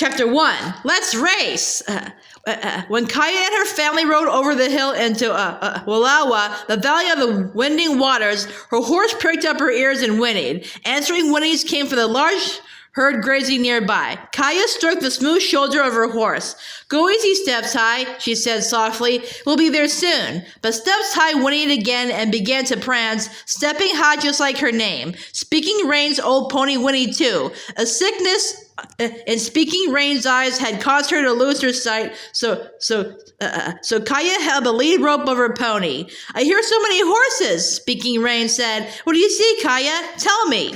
Chapter 1, Let's Race! When Kaya and her family rode over the hill into Wallowa, the valley of the winding waters, her horse pricked up her ears and whinnied. Answering whinnies came from the large herd grazing nearby. Kaya stroked the smooth shoulder of her horse. "Go easy, Steps High," she said softly. "We'll be there soon." But Steps High whinnied again and began to prance, stepping high just like her name. Speaking Rain's old pony whinnied too. A sickness in Speaking Rain's eyes had caused her to lose her sight, so Kaya held the lead rope of her pony. "I hear so many horses," Speaking Rain said. "What do you see, Kaya? Tell me."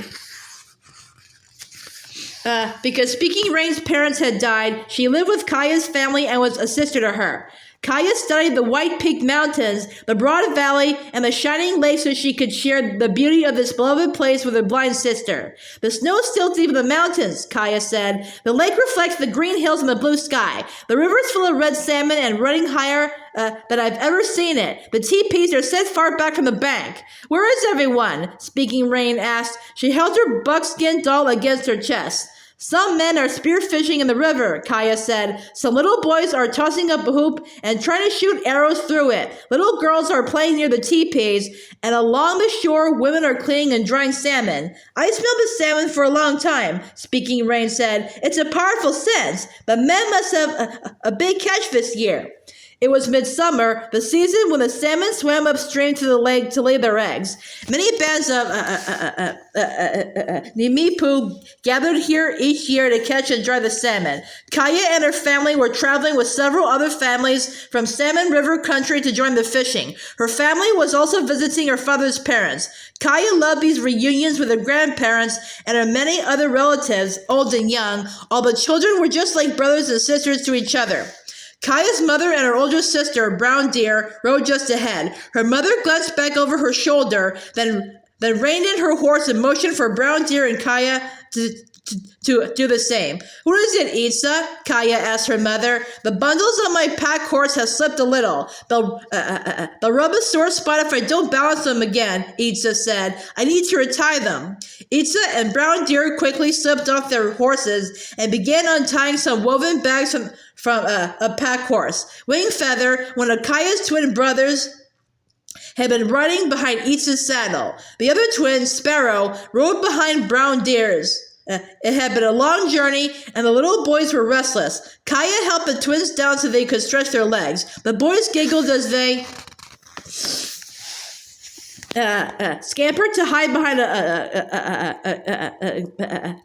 Because Speaking Rain's parents had died, she lived with Kaya's family and was a sister to her. Kaya studied the white peaked mountains, the broad valley, and the shining lake so she could share the beauty of this beloved place with her blind sister. "The snow still deep in the mountains," Kaya said. "The lake reflects the green hills and the blue sky. The river is full of red salmon and running higher than I've ever seen it. The teepees are set far back from the bank." "Where is everyone?" Speaking Rain asked. She held her buckskin doll against her chest. "Some men are spearfishing in the river," Kaya said. "Some little boys are tossing up a hoop and trying to shoot arrows through it. Little girls are playing near the teepees, and along the shore, women are cleaning and drying salmon." "I smelled the salmon for a long time," Speaking Rain said. "It's a powerful scent. The men must have a big catch this year." It was midsummer, the season when the salmon swam upstream to the lake to lay their eggs. Many bands of Nimipu gathered here each year to catch and dry the salmon. Kaya and her family were traveling with several other families from Salmon River country to join the fishing. Her family was also visiting her father's parents. Kaya loved these reunions with her grandparents and her many other relatives, old and young. All the children were just like brothers and sisters to each other. Kaya's mother and her older sister, Brown Deer, rode just ahead. Her mother glanced back over her shoulder, then reined in her horse and motioned for Brown Deer and Kaya to do the same. "What is it, Itza?" Kaya asked her mother. "The bundles on my pack horse have slipped a little. They'll rub a sore spot if I don't balance them again," Itza said. "I need to retie them." Itza and Brown Deer quickly slipped off their horses and began untying some woven bags from a pack horse. Wing Feather, one of Kaya's twin brothers, had been riding behind Itza's saddle. The other twin, Sparrow, rode behind Brown Deer's. It had been a long journey, and the little boys were restless. Kaya helped the twins down so they could stretch their legs. The boys giggled as they scampered to hide behind a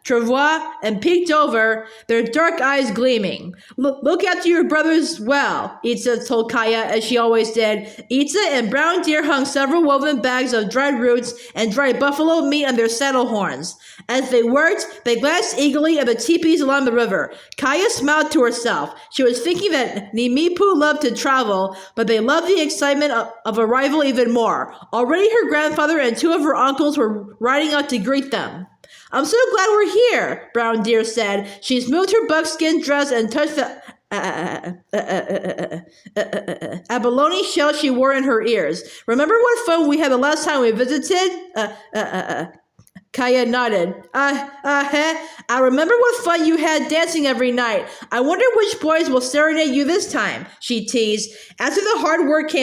travois and peeked over, their dark eyes gleaming. Look after your brothers well," Itza told Kaya, as she always did. Itza and Brown Deer hung several woven bags of dried roots and dried buffalo meat on their saddle horns. As they worked, they glanced eagerly at the teepees along the river. Kaya smiled to herself. She was thinking that Nimipu loved to travel, but they loved the excitement of arrival even more. Already her grandfather and two of her uncles were riding out to greet them. "I'm so glad we're here," Brown Deer said. She smoothed her buckskin dress and touched the abalone shell she wore in her ears. "Remember what fun we had the last time we visited?" Kaya nodded. I remember what fun you had dancing every night. I wonder which boys will serenade you this time," she teased. After the hard work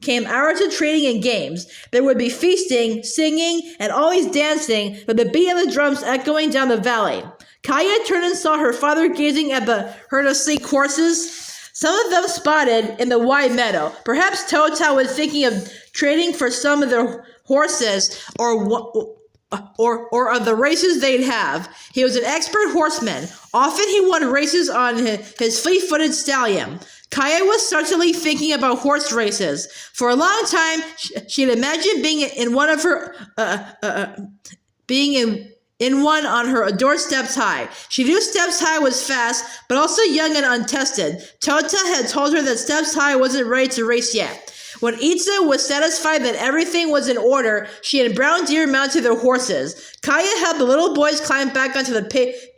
came hours of training and games. There would be feasting, singing, and always dancing, with the beat of the drums echoing down the valley. Kaya turned and saw her father gazing at the herd of sleek horses, some of them spotted in the wide meadow. Perhaps Tota was thinking of trading for some of their horses or of the races they'd have. He was an expert horseman. Often he won races on his fleet-footed stallion. Kaya was certainly thinking about horse races. For a long time, she'd imagined being in one on her adored Steps High. She knew Steps High was fast, but also young and untested. Tota had told her that Steps High wasn't ready to race yet. When Itza was satisfied that everything was in order, she and Brown Deer mounted their horses. Kaya helped the little boys climb back onto the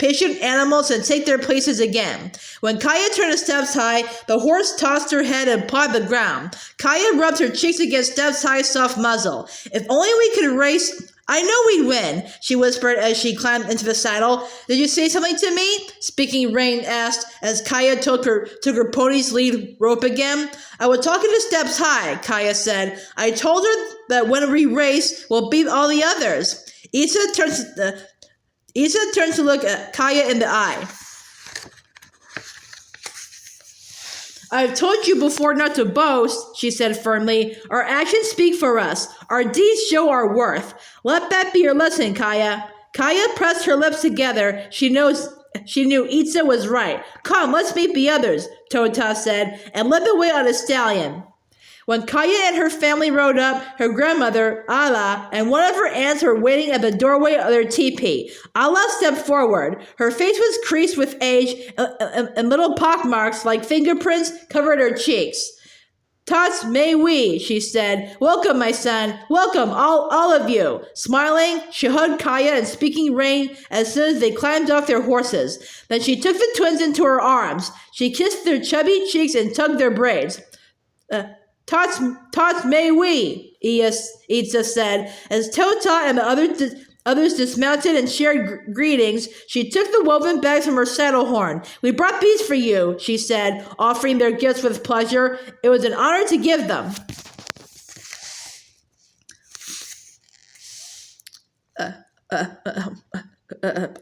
patient animals and take their places again. When Kaya turned to Steps High, the horse tossed her head and pawed the ground. Kaya rubbed her cheeks against Steps High's soft muzzle. "If only we could race I know we'd win, she whispered as she climbed into the saddle. Did you say something to me? Speaking Rain asked as Kaya took her pony's lead rope again. I was talking to Steps High, Kaya said. I told her that when we race, we'll beat all the others. Isa turned to look at Kaya in the eye. I've told you before not to boast, she said firmly. Our actions speak for us. Our deeds show our worth. Let that be your lesson, Kaya. Kaya pressed her lips together. She knew Itza was right. Come, let's meet the others, Tota said, and led the way on a stallion. When Kaya and her family rode up, her grandmother, Ala, and one of her aunts were waiting at the doorway of their teepee. Ala stepped forward. Her face was creased with age, and little pockmarks like fingerprints covered her cheeks. Tots may we, she said. Welcome, my son. Welcome, all of you. Smiling, she hugged Kaya and Speaking Rain as soon as they climbed off their horses. Then she took the twins into her arms. She kissed their chubby cheeks and tugged their braids. Tots may we, Itza said. As Tota and the others dismounted and shared greetings, she took the woven bags from her saddle horn. We brought these for you, she said, offering their gifts with pleasure. It was an honor to give them.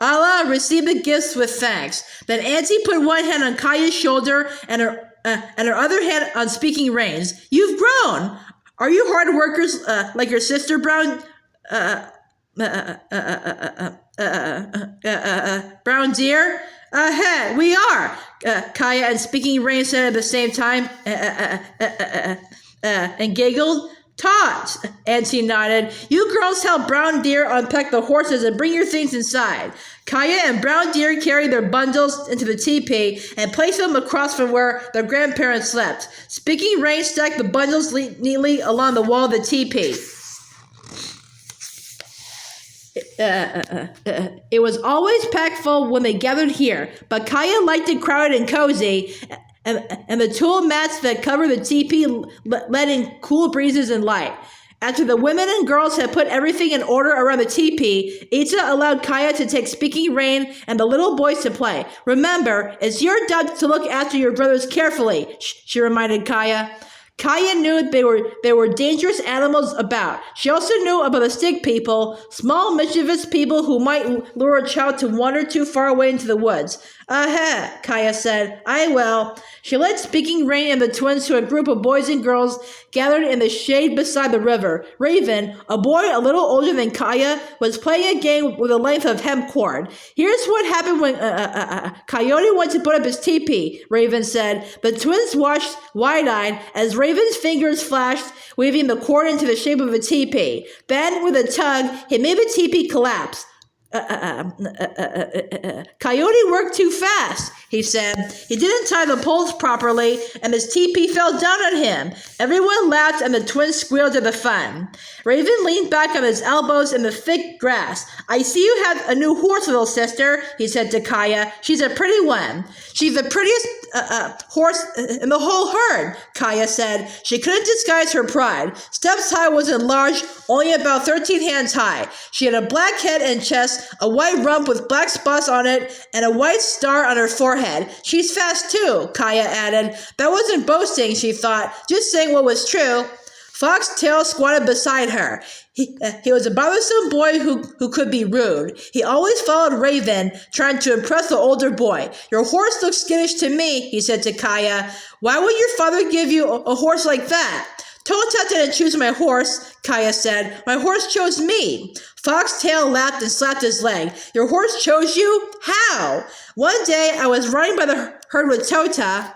Allah received the gifts with thanks. Then Auntie put one hand on Kaya's shoulder and her other hand on Speaking Rain's. You've grown. Are you hard workers like your sister Brown Brown Deer? We are. Kaya and Speaking Rain said at the same time and giggled. Tots, Auntie nodded. You girls help Brown Deer unpack the horses and bring your things inside. Kaya and Brown Deer carried their bundles into the teepee and placed them across from where their grandparents slept. Speaking Rain stacked the bundles neatly along the wall of the teepee. It was always packed full when they gathered here, but Kaya liked it crowded and cozy, and the tulle mats that covered the teepee let in cool breezes and light. After the women and girls had put everything in order around the teepee, Itza allowed Kaya to take Speaking Rain and the little boys to play. Remember, it's your job to look after your brothers carefully, she reminded Kaya. Kaya knew there were dangerous animals about. She also knew about the stick people, small mischievous people who might lure a child to wander too far away into the woods. Kaya said. I will. She led Speaking Rain and the twins to a group of boys and girls gathered in the shade beside the river. Raven, a boy a little older than Kaya, was playing a game with a length of hemp cord. Here's what happened when Coyote went to put up his teepee, Raven said. The twins watched wide-eyed as Raven's fingers flashed, weaving the cord into the shape of a teepee. Then, with a tug, he made the teepee collapse. Coyote worked too fast, he said. He didn't tie the poles properly, and his teepee fell down on him. Everyone laughed, and the twins squealed at the fun. Raven leaned back on his elbows in the thick grass. I see you have a new horse, little sister, he said to Kaya. She's a pretty one. She's the prettiest horse in the whole herd, Kaya said. She couldn't disguise her pride. Steps High wasn't large, only about 13 hands high. She had a black head and chest, a white rump with black spots on it, and a white star on her forehead. She's fast too, Kaya added. That wasn't boasting, she thought, just saying what was true. Foxtail squatted beside her. He was a bothersome boy who could be rude. He always followed Raven, trying to impress the older boy. Your horse looks skittish to me, he said to Kaya. Why would your father give you a horse like that? Tota didn't choose my horse, Kaya said. My horse chose me. Foxtail laughed and slapped his leg. Your horse chose you? How? One day I was riding by the herd with Tota.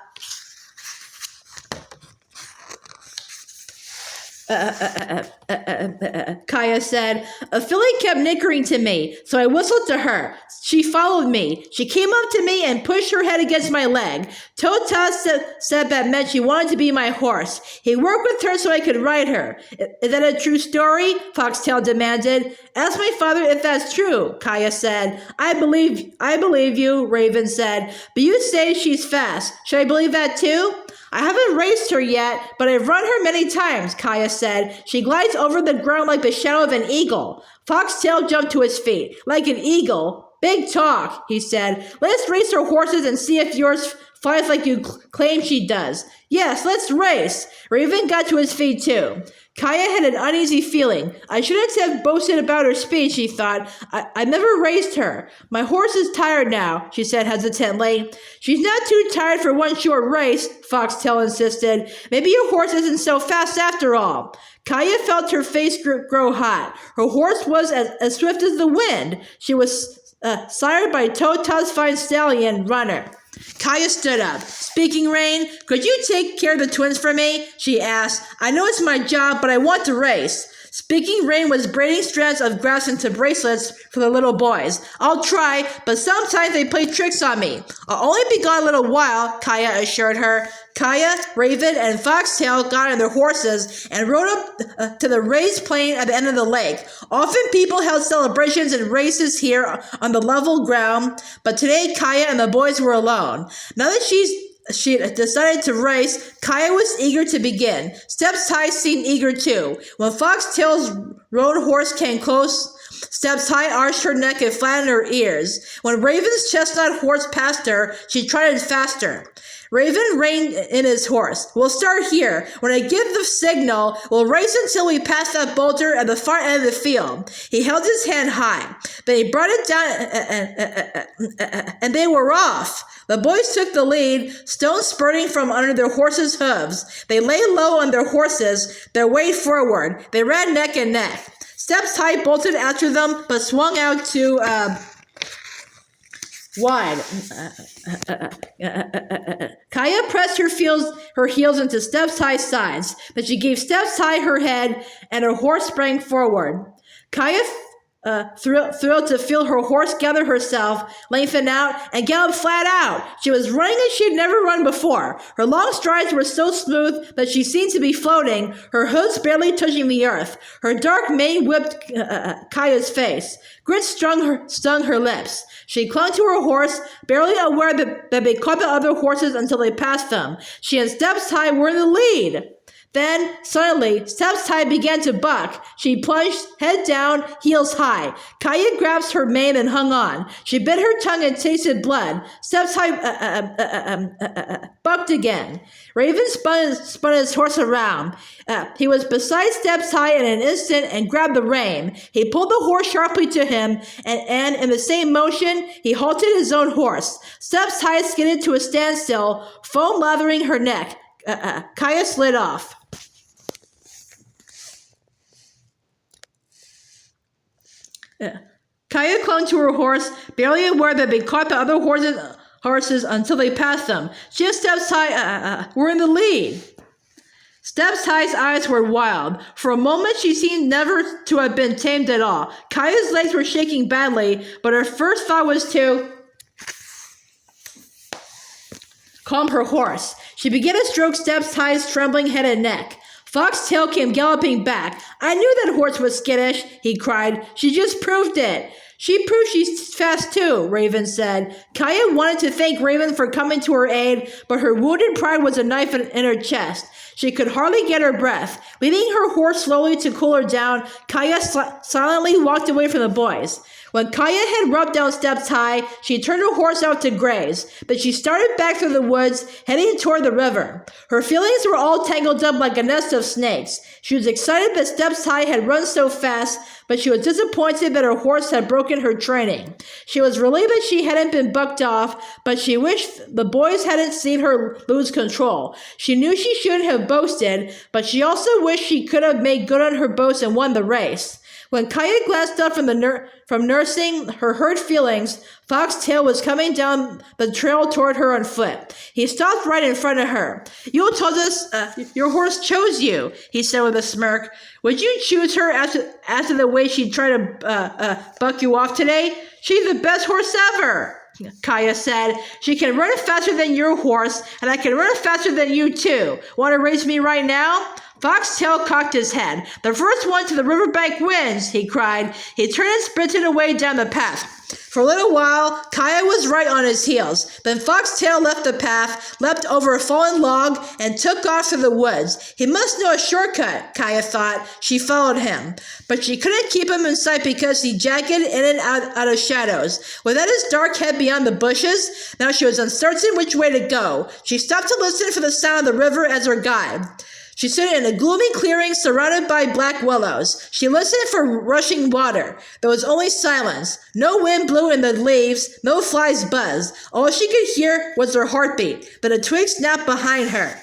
Kaya said. A filly kept nickering to me, so I whistled to her. She followed me. She came up to me and pushed her head against my leg. Tota said that meant she wanted to be my horse. He worked with her so I could ride her. Is that a true story? Foxtail demanded. Ask my father if that's true, Kaya said. I believe you, Raven said. But you say she's fast. Should I believe that too? I haven't raced her yet, but I've run her many times, Kaya said. She glides over the ground like the shadow of an eagle. Foxtail jumped to his feet. Like an eagle? Big talk, he said. Let's race our horses and see if yours flies like you claim she does. Yes, let's race. Raven got to his feet too. Kaya had an uneasy feeling. I shouldn't have boasted about her speed, she thought. I never raced her. My horse is tired now, she said hesitantly. She's not too tired for one short race, Foxtail insisted. Maybe your horse isn't so fast after all. Kaya felt her face grow hot. Her horse was as swift as the wind. She was sired by Tota's fine stallion, Runner. Kaya stood up. Speaking Rain, could you take care of the twins for me? She asked. I know it's my job, but I want to race. Speaking Rain was braiding strands of grass into bracelets for the little boys. I'll try, but sometimes they play tricks on me. I'll only be gone a little while, Kaya assured her. Kaya, Raven, and Foxtail got on their horses and rode up to the raised plain at the end of the lake. Often people held celebrations and races here on the level ground, but today Kaya and the boys were alone. Now that she decided to race, Kaya was eager to begin. Steps High seemed eager too. When Foxtail's roan horse came close, Steps High arched her neck and flattened her ears. When Raven's chestnut horse passed her, she trotted faster. Raven reined in his horse. We'll start here. When I give the signal, we'll race until we pass that boulder at the far end of the field. He held his hand high. Then he brought it down, and they were off. The boys took the lead, stones spurting from under their horses' hooves. They lay low on their horses, their weight forward. They ran neck and neck. Steps High bolted after them, but swung out too wide. Kaya pressed her heels into Steps High's sides, but she gave Steps High her head, and her horse sprang forward. Kaya thrilled to feel her horse gather herself, lengthen out, and gallop flat out. She was running as she had never run before. Her long strides were so smooth that she seemed to be floating, her hooves barely touching the earth. Her dark mane whipped Kaya's face. Grit stung her lips. She clung to her horse, barely aware that they caught the other horses until they passed them. She and Steps High were in the lead. Then, suddenly, Steps High began to buck. She plunged, head down, heels high. Kaya grasped her mane and hung on. She bit her tongue and tasted blood. Steps High bucked again. Raven spun his horse around. He was beside Steps High in an instant and grabbed the rein. He pulled the horse sharply to him, and in the same motion, he halted his own horse. Steps High skidded to a standstill, foam lathering her neck. Kaya slid off. Kaya clung to her horse, barely aware that they caught the other horses until they passed them. She and Steps High were in the lead. Steps High's eyes were wild. For a moment, she seemed never to have been tamed at all. Kaya's legs were shaking badly, but her first thought was to calm her horse. She began to stroke Steps High's trembling head and neck. Foxtail came galloping back. I knew that horse was skittish, he cried. She just proved it. She proved she's fast too, Raven said. Kaya wanted to thank Raven for coming to her aid, but her wounded pride was a knife in her chest. She could hardly get her breath. Leading her horse slowly to cool her down, Kaya silently walked away from the boys. When Kaya had rubbed down Steps High, she turned her horse out to graze, but she started back through the woods, heading toward the river. Her feelings were all tangled up like a nest of snakes. She was excited that Steps High had run so fast, but she was disappointed that her horse had broken her training. She was relieved that she hadn't been bucked off, but she wished the boys hadn't seen her lose control. She knew she shouldn't have boasted, but she also wished she could have made good on her boast and won the race. When Kaya glanced up from nursing her hurt feelings, Foxtail was coming down the trail toward her on foot. He stopped right in front of her. You told us your horse chose you, he said with a smirk. Would you choose her after the way she tried to buck you off today? She's the best horse ever, Kaya said. She can run faster than your horse, and I can run faster than you too. Want to race me right now? Foxtail cocked his head. "The first one to the riverbank wins," he cried. He turned and sprinted away down the path. For a little while, Kaya was right on his heels. Then Foxtail left the path, leapt over a fallen log, and took off through the woods. He must know a shortcut, Kaya thought. She followed him. But she couldn't keep him in sight because he jagged in and out of shadows. Without his dark head beyond the bushes, now she was uncertain which way to go. She stopped to listen for the sound of the river as her guide. She stood in a gloomy clearing surrounded by black willows. She listened for rushing water. There was only silence. No wind blew in the leaves. No flies buzzed. All she could hear was her heartbeat. Then a twig snapped behind her.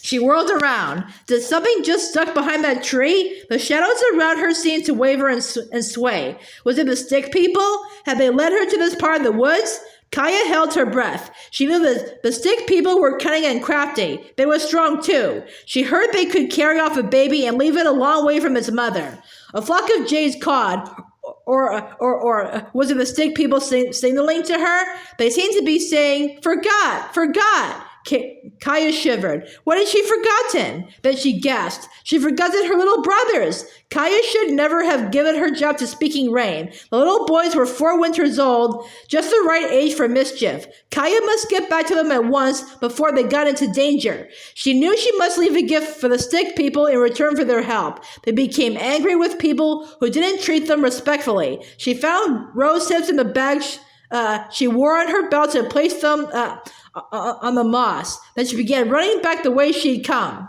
She whirled around. Did something just stuck behind that tree? The shadows around her seemed to waver and sway. Was it the stick people? Had they led her to this part of the woods? Kaya held her breath. She knew that the stick people were cunning and crafty. They were strong too. She heard they could carry off a baby and leave it a long way from its mother. A flock of jays cawed. Or was it the stick people signaling to her? They seemed to be saying, "Forgot, forgot." Kaya shivered. What had she forgotten? Then she gasped. She forgotten her little brothers. Kaya should never have given her job to Speaking Rain. The little boys were 4 winters old, just the right age for mischief. Kaya must get back to them at once before they got into danger. She knew she must leave a gift for the stick people in return for their help. They became angry with people who didn't treat them respectfully. She found rose hips in the bag she wore on her belt and placed them on the moss. Then she began running back the way she'd come.